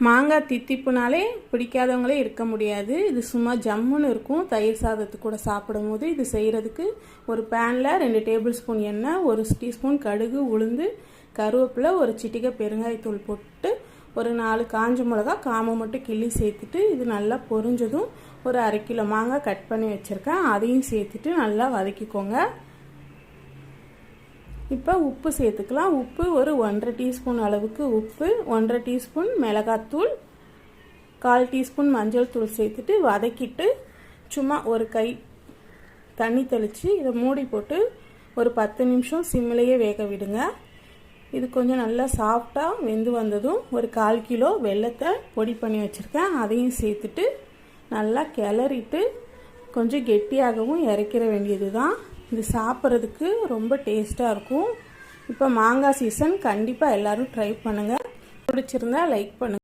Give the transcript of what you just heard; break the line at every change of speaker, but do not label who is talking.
மாங்காய் தித்திப்புனாலே பிடிக்காதவங்களே இருக்க முடியாது. இது சும்மா ஜம்முன்னு இருக்கும். தயிர் சாதத்து கூட சாப்பிடும் போது இது செய்கிறதுக்கு ஒரு பேனில் 2 டேபிள் ஸ்பூன் எண்ணெய், 1 டீஸ்பூன் கடுகு, உளுந்து, கருவேப்பிலை, ஒரு சிட்டிகை பெருங்காயத்தூள் போட்டு ஒரு 4 காஞ்ச மிளகா காம்பை மட்டும் கிள்ளி சேர்த்துட்டு இது நல்லா பொரிஞ்சதும் ஒரு 1/2 கிலோ மாங்காய் கட் பண்ணி வச்சுருக்கேன், அதையும் சேர்த்துட்டு நல்லா வதக்கிக்கோங்க. இப்போ உப்பு சேர்த்துக்கலாம். உப்பு ஒரு 1/2 டீஸ்பூன் அளவுக்கு உப்பு, 1/2 டீஸ்பூன் மிளகாத்தூள், 1/4 டீஸ்பூன் மஞ்சள் தூள் சேர்த்துட்டு வதக்கிட்டு சும்மா ஒரு கை தண்ணி தெளித்து இதை மூடி போட்டு ஒரு 10 நிமிஷம் சிம்மிலேயே வேக விடுங்க. இது கொஞ்சம் நல்லா சாஃப்டாக வெந்து வந்ததும் ஒரு 1/4 கிலோ வெல்லத்தை பொடி பண்ணி வச்சுருக்கேன், அதையும் சேர்த்துட்டு நல்லா கிளறிட்டு கொஞ்சம் கெட்டியாகவும் இறக்கிற வேண்டியது தான். இது சாப்பிட்றதுக்கு ரொம்ப டேஸ்ட்டாக இருக்கும். இப்போ மாங்காய் சீசன், கண்டிப்பாக எல்லோரும் ட்ரை பண்ணுங்கள். பிடிச்சிருந்தா லைக் பண்ணுங்கள்.